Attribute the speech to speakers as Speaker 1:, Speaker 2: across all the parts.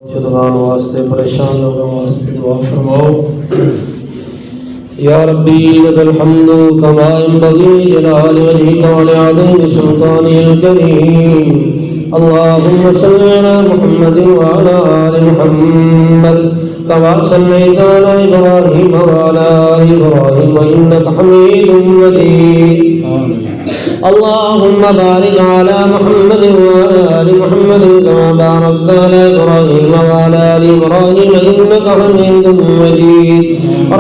Speaker 1: شدگان واسطے پریشان لوگوں واسطے دعا فرماؤ. یا ربی لک الحمد کما ينبغي جلال وجهك ولعظیم سلطانك الكریم. اللهم صل على محمد وعلى آل محمد كما صليت على إبراهيم وعلى آل إبراهيم إنك حميد مجيد. اللهم بارك على محمد وعلى آل محمد كما باركت على إبراهيم وعلى آل إبراهيم إنك حميد مجيد.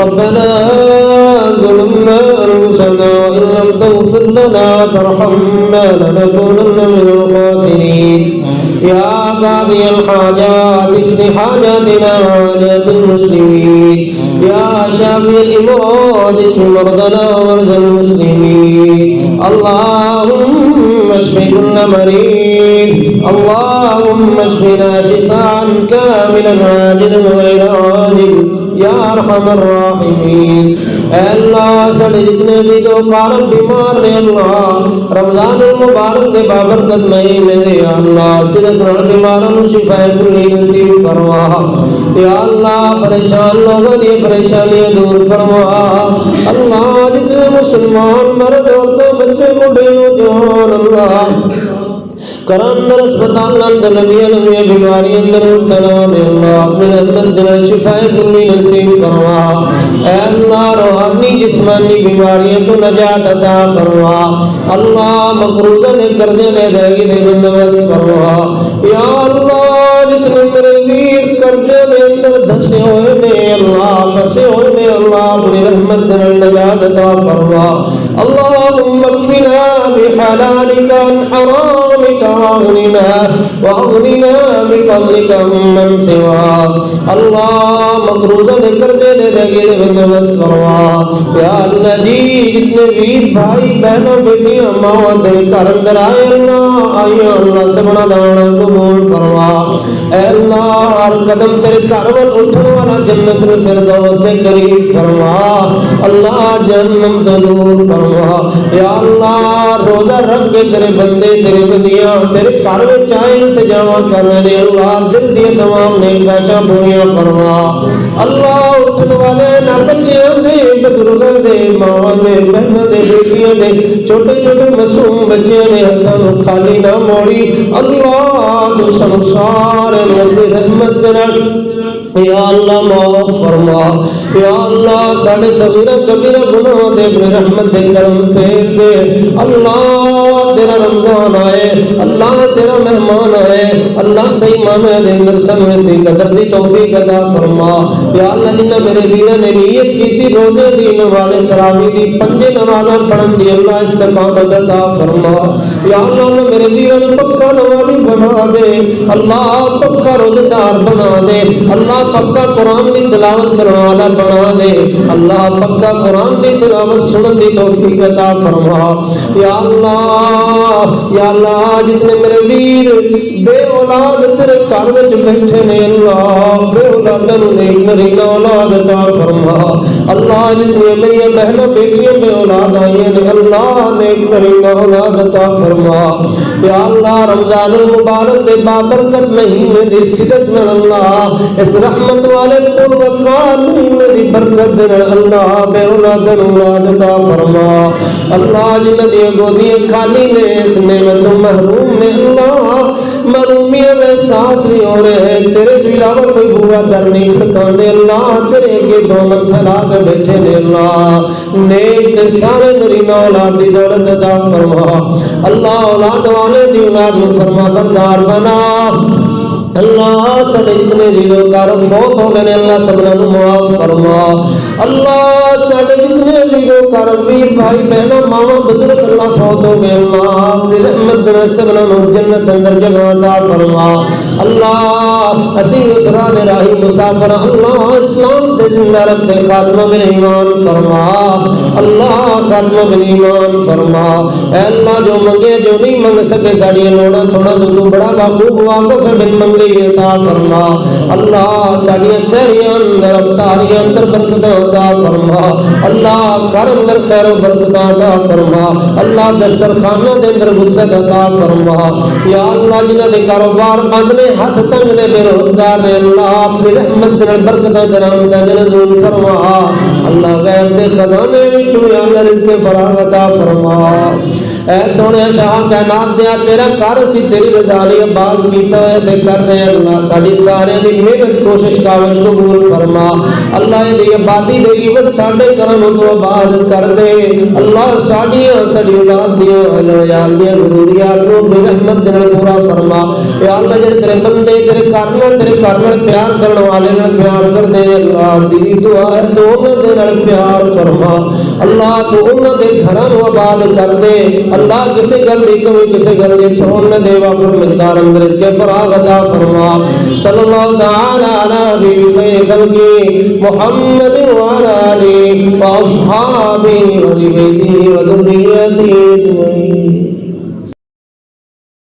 Speaker 1: ربنا ظلمنا أنفسنا وإن لم تغفر لنا وترحمنا لنكونن من الخاسرين. يا قاضي الحاجات اقض حاجاتنا وحاجات المسلمين. يا شافي الأمراض اشف مرضنا ومرضى المسلمين. اللهم اشف كل مريض. اللهم اشفنا شفاء كاملا عاجلا غير عاجل یا ارحم الراحمین. اے اللہ سارے جتنے دید و قارب بیمار نے اللہ رمضان المبارک دے بابرکت مہینے دے یا اللہ صدق نال بیماروں شفا کلی نصیب فرما. یا اللہ پریشان لوگوں دی پریشانیاں دور فرما. اللہ جتنے مسلمان مرد عورتوں بچے بوڑھے نوجوان اللہ کرندر اسپتال اندر نبی علمی بیماری اندر مبتلا میں اللہ اپنے رحمت دل شفا کلی نصیب فرما. اے اللہ روحانی جسمانی بیماریوں تو نجات عطا فرما. اللہ مقروضہ دے قرضے دے دے بندوبست فرما. یا اللہ جتنے میرے ویر قرضے دے اندر دھسے ہوئے نے اللہ پھنسے ہوئے نے اللہ اپنی رحمت دل نجات عطا فرما. اللهم اكفنا بحلالك عن حرامك واغننا بفضلك ممن سواك. اللہ مقروضہ دے قرضے دے دے گے بندوبست فرما. یا اللہ جی جتنے ویر بھائی بہنوں بیٹیاں ماں تیرے گھر اندر آئے اللہ آئیے اللہ سبنا دانا قبول فرما. اے اللہ ہر قدم تیرے گھر وال اٹھن والا جنت الفردوس دے قریب فرما. اللہ جہنم تو دور فرما. یا اللہ روزہ رکھ کے تیرے بندے تیرے بندیاں تیرے گھر وچ آئے التجاواں کرنے نے اللہ دل دی تمام نیک خواہشاں پوریاں فرما. اللہ اٹھن والے نہ بچیاں دے بزرگاں دے ماواں دے بہناں دے بیٹیاں دے چھوٹے چھوٹے معصوم بچیاں دے ہتھاں نوں خالی نہ موڑی. اللہ تو سارے نوں رحمت نال یا اللہ معاف فرما. یا اللہ ساڈے صغیرہ کبیرہ گناہ دے اپنے رحمت دے کرم پھیر دے. اللہ تیرا رمضان آئے اللہ تیرا مہمان آئے اللہ صحیح معنی دے اندر سانو اس دی قدر دی توفیق عطا فرما. یا اللہ جنہ میرے ویراں نے نیت کیتی روزے دی نماز تراویح دی پنجے نمازاں پڑھن دی اللہ استقامت عطا فرما. یا اللہ میرے ویراں نوں پکا نمازی بنا دے اللہ پکا روزدار بنا دے اللہ پکا قرآن دی تلاوت کرنے والا بنا دے اللہ پکا قرآن دی تلاوت سنن دی توفیق عطا فرما. یا اللہ جتنے میرے ویر بے اولاد تیرے گھر وچ بیٹھے نے اللہ بے اولاداں نوں نیک نرینہ اولاد عطا فرما. اللہ جتنی میری بہنوں بیٹیاں بے اولاد آئیں نے اللہ نیک نرینہ اولاد عطا فرما. یا اللہ رمضان المبارک دے بابرکت مہینے دی صدق نال اللہ اس رحمت والے پر وقار مہینے دی برکت نال اللہ بے اولاداں نوں اولاد عطا فرما. اللہ جنہ دی گودیاں خالی نے اس نعمت تو محروم نے اللہ محرومیت کا احساس نہیں ہو رہے تیرے تو علاوہ کوئی بوا در نہیں کھڑکاندے اللہ تیرے اگے دومن پھیلا کے بیٹھے نے اللہ نیک تے سارے نرینہ اولاد دی دولت عطا فرما. اللہ اولاد والے دی اولاد نوں فرما بردار بنا. اللہ سارے جتنے جیلو کار فوت ہو گئے اللہ سبنا نو معاف فرما. اللہ سارے جتنے جیلو کار ویر بھائی بہنوں ماواں بزرگ اللہ فوت ہو گئے اللہ اپنی رحمت دے سبنا نو جنت اندر جگہ عطا فرما. اللہ اسی نصرہ دے راہی مسافر اللہ اسلام تے زندہ رکھتے خاتمہ بن ایمان فرما. اللہ خاتمہ بن ایمان فرما. اے اللہ جو منگے جو نہیں منگ سکے ساڑی لوڑا تھوڑا تو بڑا خوب واقف ہے بن منگے عطا فرما اللہ ساڈی سہریاں اندر افطاریاں اندر برکت عطا فرما اللہ گھر اندر خیر و برکت عطا فرما اللہ دسترخانہ دے اندر وسعت عطا فرما یا اللہ جنہاں دے کاروبار بند نے ہاتھ تنگ نے بے روزگار نے اللہ اپنی رحمت دے برکتاں دے رحمتاں دے نزول فرما اللہ غیب دے خزانے وچوں یا اللہ رزق فراغ عطا فرما اے سونے شاہ کائنات دیا تیرا کر سی تیری رضا لئی آباد کیتا ہے تے کر رہے اللہ ساڈی سارے دی محنت کوشش کاوش قبول فرما اللہ دی آبادی دے عوض ساڈے کرم تو آباد کر دے اللہ ساڈی اولاد دی اہل عیال دی ضروریات نو بے رحمت دے پورا فرما یا اللہ جڑے تیرے بندے تیرے گھر نال پیار کرن والے نال پیار کر دے اللہ دی دعا ہے تو انہاں دے نال پیار فرما اللہ تو انہاں دے گھراں نو آباد کر دے اللہ کسی گل دی کمی کسی گل دی چھوڑ نہ دے وافر مقدار اندر اس کے فراغ عطا فرما صلی اللہ تعالی علی حبیب خیر خلقی محمد وعلی آلہ واصحابہ و ذریته و ذریته